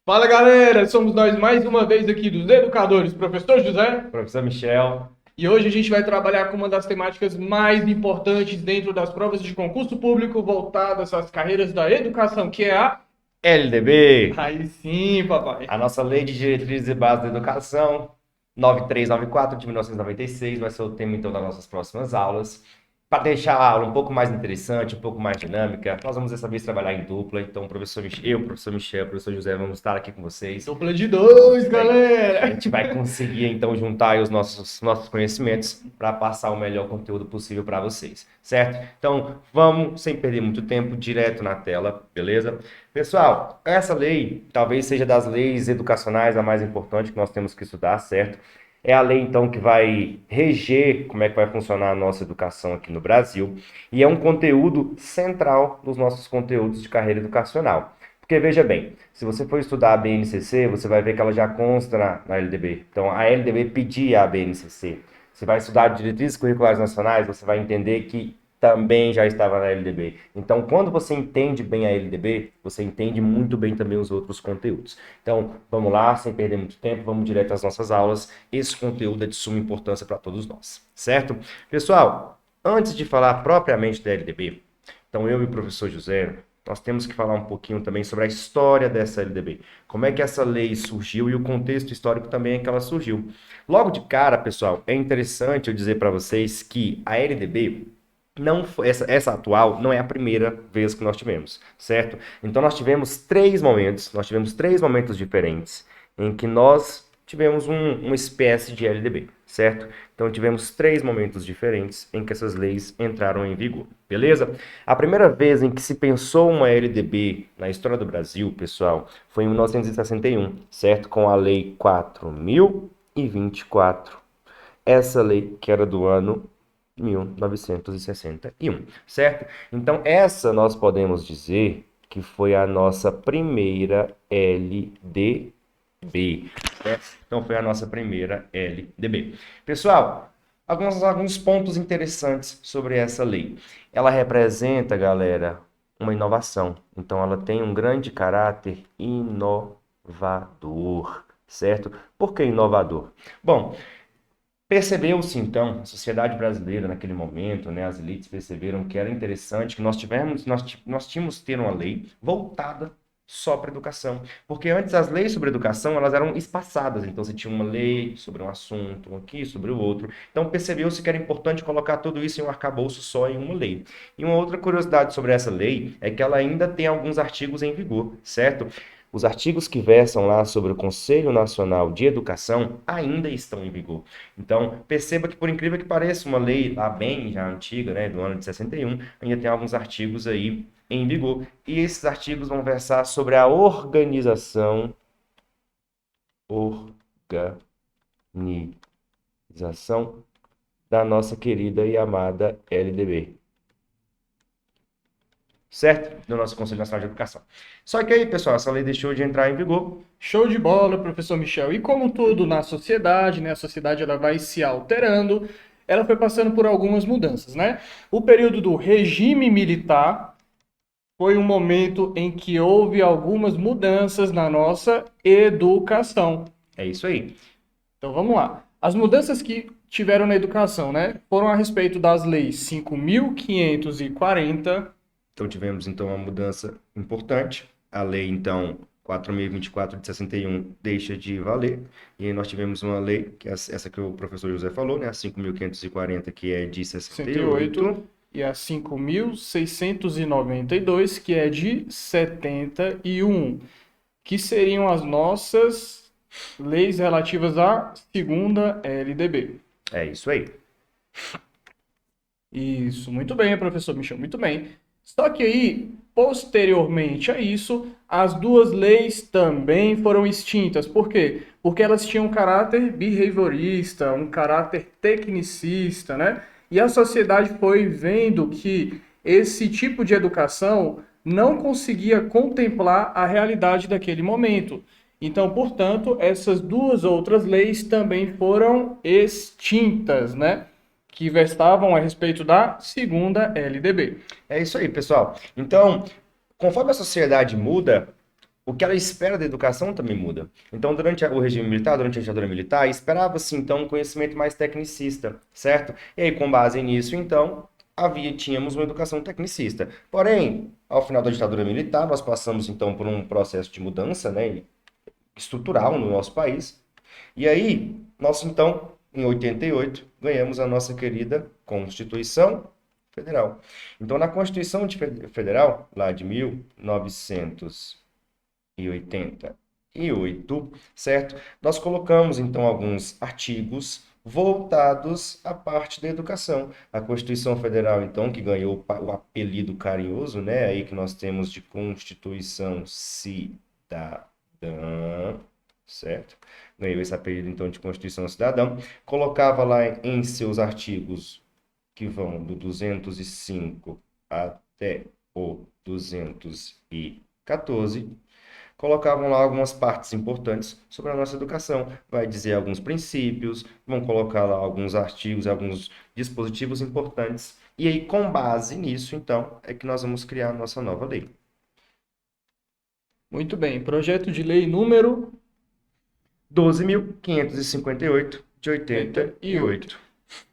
Fala galera, somos nós mais uma vez aqui dos Educadores, professor José, Professor Michel, e hoje a gente vai trabalhar com uma das temáticas mais importantes dentro das provas de concurso público voltadas às carreiras da educação, que é a... LDB, Aí sim, papai. a nossa Lei de Diretrizes e Bases da Educação, 9394 de 1996, vai ser o tema então das nossas próximas aulas. Para deixar a aula um pouco mais interessante, um pouco mais dinâmica, nós vamos dessa vez trabalhar em dupla. Então, professor Michel, professor José, vamos estar aqui com vocês. Dupla de dois, A galera! gente vai conseguir, então, juntar aí os nossos conhecimentos para passar o melhor conteúdo possível para vocês, certo? Então, vamos, sem perder muito tempo, direto na tela, beleza? Pessoal, essa lei talvez seja das leis educacionais a mais importante que nós temos que estudar, certo? É a lei, então, que vai reger como é que vai funcionar a nossa educação aqui no Brasil e é um conteúdo central dos nossos conteúdos de carreira educacional. Porque veja bem, se você for estudar a BNCC, você vai ver que ela já consta na LDB. Então, a LDB pedia a BNCC. Você vai estudar diretrizes curriculares nacionais, você vai entender que também já estava na LDB. Então, quando você entende bem a LDB, você entende muito bem também os outros conteúdos. Então, vamos lá, sem perder muito tempo, vamos direto às nossas aulas. Esse conteúdo é de suma importância para todos nós, certo? Pessoal, antes de falar propriamente da LDB, então eu e o professor José, nós temos que falar um pouquinho também sobre a história dessa LDB. Como é que essa lei surgiu e o contexto histórico também é que ela surgiu. Logo de cara, pessoal, é interessante eu dizer para vocês que a LDB não foi, essa atual não é a primeira vez que nós tivemos, certo? Então nós tivemos três momentos diferentes em que nós tivemos uma espécie de LDB, certo? Então tivemos três momentos diferentes em que essas leis entraram em vigor, beleza? A primeira vez em que se pensou uma LDB na história do Brasil, pessoal, foi em 1961, certo? Com a Lei 4.024. Essa lei que era do ano 1961, certo? Então, essa nós podemos dizer que foi a nossa primeira LDB, certo? Então, foi a nossa primeira LDB. Pessoal, alguns pontos interessantes sobre essa lei. Ela representa, galera, uma inovação. Então, ela tem um grande caráter inovador, certo? Por que inovador? Bom, percebeu-se então, a sociedade brasileira naquele momento, né, as elites perceberam que era interessante que nós tínhamos que ter uma lei voltada só para a educação, porque antes as leis sobre educação elas eram espaçadas, então você tinha uma lei sobre um assunto, um aqui sobre o outro, então percebeu-se que era importante colocar tudo isso em um arcabouço só em uma lei. E uma outra curiosidade sobre essa lei é que ela ainda tem alguns artigos em vigor, certo? Os artigos que versam lá sobre o Conselho Nacional de Educação ainda estão em vigor. Então, perceba que, por incrível que pareça, uma lei lá bem já antiga, né, do ano de 61, ainda tem alguns artigos aí em vigor. E esses artigos vão versar sobre a organização da nossa querida e amada LDB. Certo? Do nosso Conselho Nacional de Educação. Só que aí, pessoal, essa lei deixou de entrar em vigor. Show de bola, professor Michel. E como tudo na sociedade, né, a sociedade ela vai se alterando, ela foi passando por algumas mudanças, né? O período do regime militar foi um momento em que houve algumas mudanças na nossa educação. É isso aí. Então vamos lá. As mudanças que tiveram na educação, né, foram a respeito das leis 5.540. Então tivemos então uma mudança importante. A lei então 4.024 de 61 deixa de valer. E aí nós tivemos uma lei, que é essa que o professor José falou, né? A 5.540, que é de 68. E a 5.692, que é de 71, que seriam as nossas leis relativas à segunda LDB. É isso aí. Isso, muito bem, professor Michel, muito bem. Só que aí, posteriormente a isso, as duas leis também foram extintas. Por quê? Porque elas tinham um caráter behaviorista, um caráter tecnicista, né? E a sociedade foi vendo que esse tipo de educação não conseguia contemplar a realidade daquele momento. Então, portanto, essas duas outras leis também foram extintas, né? Que versavam a respeito da segunda LDB. É isso aí, pessoal. Então, conforme a sociedade muda, o que ela espera da educação também muda. Então, durante o regime militar, durante a ditadura militar, esperava-se, então, um conhecimento mais tecnicista, certo? E aí, com base nisso, então, tínhamos uma educação tecnicista. Porém, ao final da ditadura militar, nós passamos, então, por um processo de mudança, né, estrutural no nosso país. E aí, nós, então, em 88, ganhamos a nossa querida Constituição Federal. Então, na Constituição Federal, lá de 1988, certo? Nós colocamos, então, alguns artigos voltados à parte da educação. A Constituição Federal, então, que ganhou o apelido carinhoso, né, aí que nós temos de Constituição Cidadã, certo? Ganhou esse apelido, então, de Constituição Cidadã. Colocava lá em seus artigos, que vão do 205 até o 214, colocavam lá algumas partes importantes sobre a nossa educação. Vai dizer alguns princípios, vão colocar lá alguns artigos, alguns dispositivos importantes. E aí, com base nisso, então, é que nós vamos criar a nossa nova lei. Muito bem. Projeto de lei número 12.558 de 88.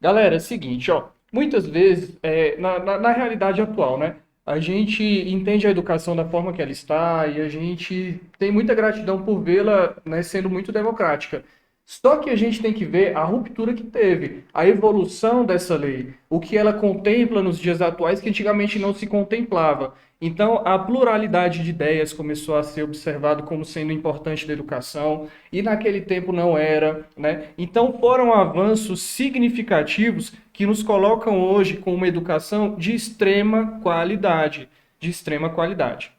Galera, é o seguinte, ó. Muitas vezes, na realidade atual, né? A gente entende a educação da forma que ela está e a gente tem muita gratidão por vê-la, né, sendo muito democrática. Só que a gente tem que ver a ruptura que teve, a evolução dessa lei, o que ela contempla nos dias atuais que antigamente não se contemplava. Então, a pluralidade de ideias começou a ser observado como sendo importante da educação, e naquele tempo não era, né? Então, foram avanços significativos que nos colocam hoje com uma educação de extrema qualidade, de extrema qualidade.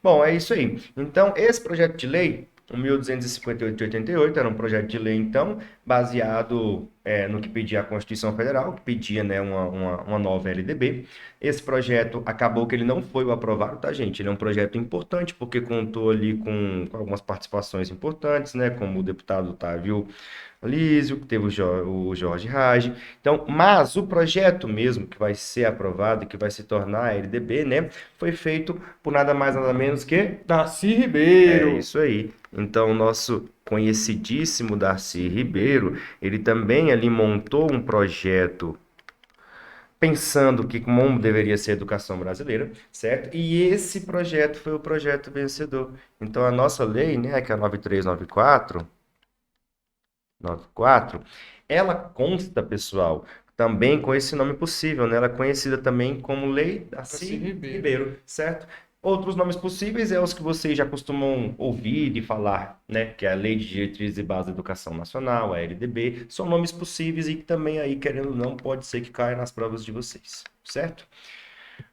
Bom, é isso aí. Então, esse projeto de lei, o 1258 de 88, era um projeto de lei, então, baseado no que pedia a Constituição Federal, que pedia, né, uma nova LDB. Esse projeto acabou que ele não foi o aprovado, tá, gente? Ele é um projeto importante, porque contou ali com algumas participações importantes, né, como o deputado Otávio Lísio, que teve o Jorge Rage. Então, mas o projeto mesmo que vai ser aprovado, que vai se tornar a LDB, né, foi feito por nada mais nada menos que Darcy Ribeiro. É isso aí. Então, nosso conhecidíssimo Darcy Ribeiro, ele também ali montou um projeto pensando que como deveria ser a educação brasileira, certo? E esse projeto foi o projeto vencedor. Então, a nossa lei, né, que é a 9394, ela consta, pessoal, também com esse nome possível, né? Ela é conhecida também como Lei Darcy Ribeiro, certo? Outros nomes possíveis é os que vocês já costumam ouvir e falar, né? Que é a Lei de Diretrizes e Bases da Educação Nacional, a LDB. São nomes possíveis e que também aí, querendo ou não, pode ser que caia nas provas de vocês, certo?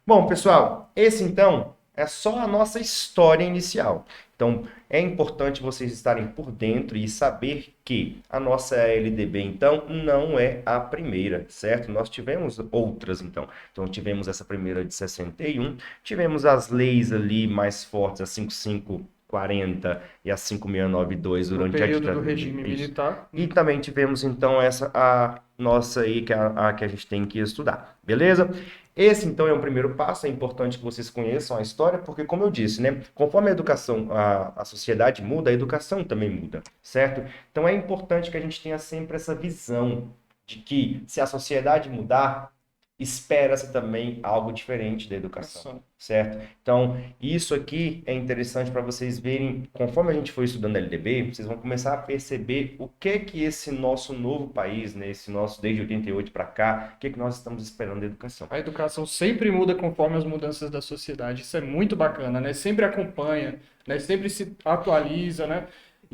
Bom, pessoal, esse então é só a nossa história inicial. Então, é importante vocês estarem por dentro e saber que a nossa LDB, então, não é a primeira, certo? Nós tivemos outras, então. Então, tivemos essa primeira de 61, tivemos as leis ali mais fortes, a 5540 e a 5692 durante a ditadura do regime militar. E também tivemos, então, a nossa aí, que é a que a gente tem que estudar, beleza? Esse, então, é um primeiro passo. É importante que vocês conheçam a história, porque, como eu disse, né, conforme a educação, a sociedade muda, a educação também muda, certo? Então, é importante que a gente tenha sempre essa visão de que, se a sociedade mudar, espera-se também algo diferente da educação, certo? Então, isso aqui é interessante para vocês verem, conforme a gente for estudando LDB, vocês vão começar a perceber o que esse nosso novo país, né, esse nosso desde 88 para cá, o que nós estamos esperando da educação. A educação sempre muda conforme as mudanças da sociedade, isso é muito bacana, né? Sempre acompanha, né? Sempre se atualiza, né?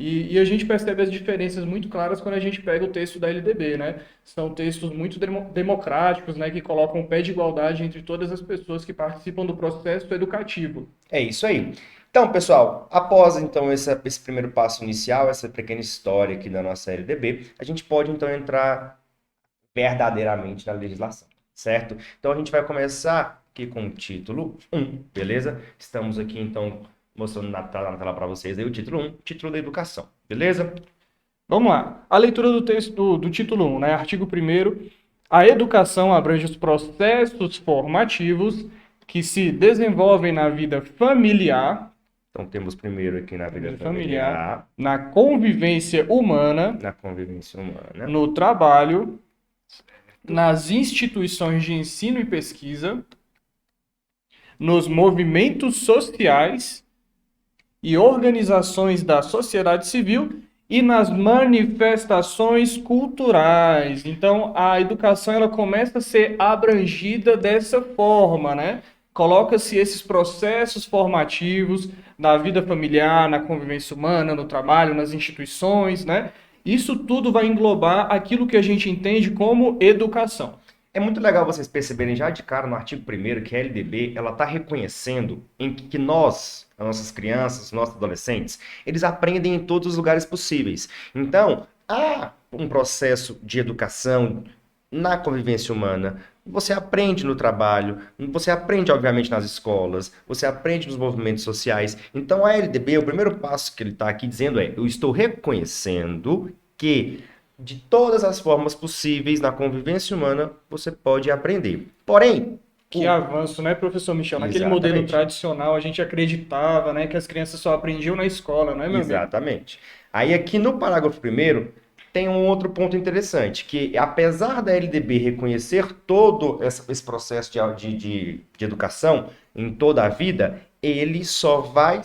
E a gente percebe as diferenças muito claras quando a gente pega o texto da LDB, né? São textos muito democráticos, né? Que colocam o pé de igualdade entre todas as pessoas que participam do processo educativo. É isso aí. Então, pessoal, após então esse primeiro passo inicial, essa pequena história aqui da nossa LDB, a gente pode então entrar verdadeiramente na legislação, certo? Então, a gente vai começar aqui com o título 1, beleza? Estamos aqui então mostrando na tela para vocês aí o título 1, título da educação, beleza? Vamos lá. A leitura do texto do título 1, né? Artigo 1º. A educação abrange os processos formativos que se desenvolvem na vida familiar, Então, temos primeiro aqui na vida Vida familiar, na convivência humana, na convivência humana, no trabalho, nas instituições de ensino e pesquisa, nos movimentos sociais e organizações da sociedade civil e nas manifestações culturais. Então, a educação ela começa a ser abrangida dessa forma, né? Coloca-se esses processos formativos na vida familiar, na convivência humana, no trabalho, nas instituições, né? Isso tudo vai englobar aquilo que a gente entende como educação. É muito legal vocês perceberem já de cara no artigo 1º que a LDB ela está reconhecendo em que nós, as nossas crianças, os nossos adolescentes, eles aprendem em todos os lugares possíveis. Então, há um processo de educação na convivência humana. Você aprende no trabalho, você aprende, obviamente, nas escolas, você aprende nos movimentos sociais. Então, a LDB, o primeiro passo que ele está aqui dizendo é: eu estou reconhecendo que de todas as formas possíveis na convivência humana, você pode aprender. Porém, que avanço, né, professor Michel? Naquele modelo tradicional, a gente acreditava, né, que as crianças só aprendiam na escola, não é, meu amigo? Exatamente. Aí aqui no parágrafo 1º, tem um outro ponto interessante, que apesar da LDB reconhecer todo esse processo de educação em toda a vida, ele só vai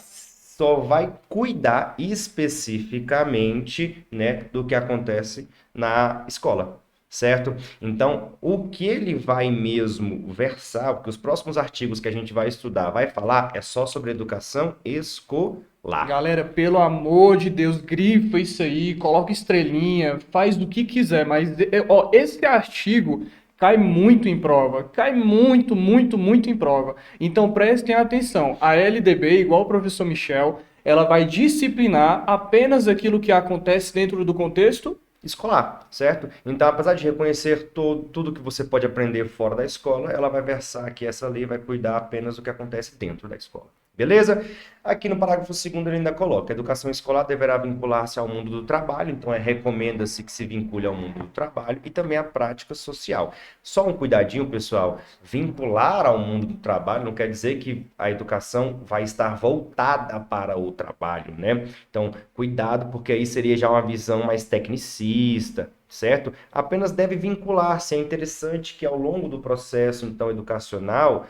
cuidar especificamente, né, do que acontece na escola, certo? Então, o que ele vai mesmo versar, porque os próximos artigos que a gente vai estudar, vai falar, é só sobre educação escolar. Galera, pelo amor de Deus, grifa isso aí, coloca estrelinha, faz do que quiser, mas ó, esse artigo cai muito em prova, cai muito, muito, muito em prova. Então prestem atenção, a LDB, igual o professor Michel, ela vai disciplinar apenas aquilo que acontece dentro do contexto escolar, certo? Então, apesar de reconhecer tudo que você pode aprender fora da escola, ela vai versar que essa lei vai cuidar apenas do que acontece dentro da escola. Beleza? Aqui no parágrafo 2º ele ainda coloca: a educação escolar deverá vincular-se ao mundo do trabalho, então recomenda-se que se vincule ao mundo do trabalho e também à prática social. Só um cuidadinho, pessoal, vincular ao mundo do trabalho não quer dizer que a educação vai estar voltada para o trabalho, né? Então, cuidado, porque aí seria já uma visão mais tecnicista, certo? Apenas deve vincular-se. É interessante que ao longo do processo, então, educacional,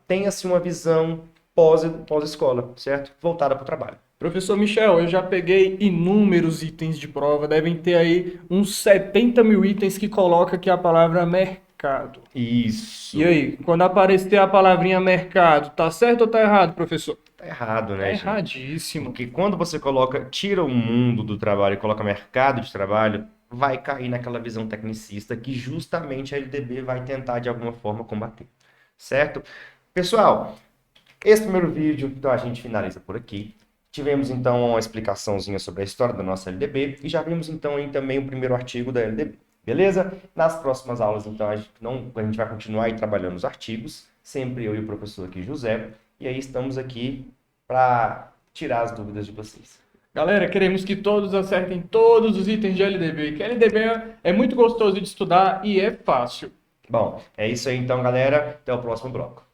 tenha-se uma visão pós-escola, certo? Voltada para o trabalho. Professor Michel, eu já peguei inúmeros itens de prova, devem ter aí uns 70 mil itens que coloca aqui a palavra mercado. Isso. E aí, quando aparecer a palavrinha mercado, tá certo ou tá errado, professor? Tá errado, né, tá gente? Erradíssimo. Porque quando você tira o mundo do trabalho e coloca mercado de trabalho, vai cair naquela visão tecnicista que justamente a LDB vai tentar de alguma forma combater. Certo? Pessoal, esse primeiro vídeo, então a gente finaliza por aqui. Tivemos então uma explicaçãozinha sobre a história da nossa LDB e já vimos então aí também o primeiro artigo da LDB. Beleza? Nas próximas aulas, então, a gente vai continuar aí trabalhando os artigos, sempre eu e o professor aqui, José, e aí estamos aqui para tirar as dúvidas de vocês. Galera, queremos que todos acertem todos os itens de LDB, que LDB é muito gostoso de estudar e é fácil. Bom, é isso aí então, galera. Até o próximo bloco.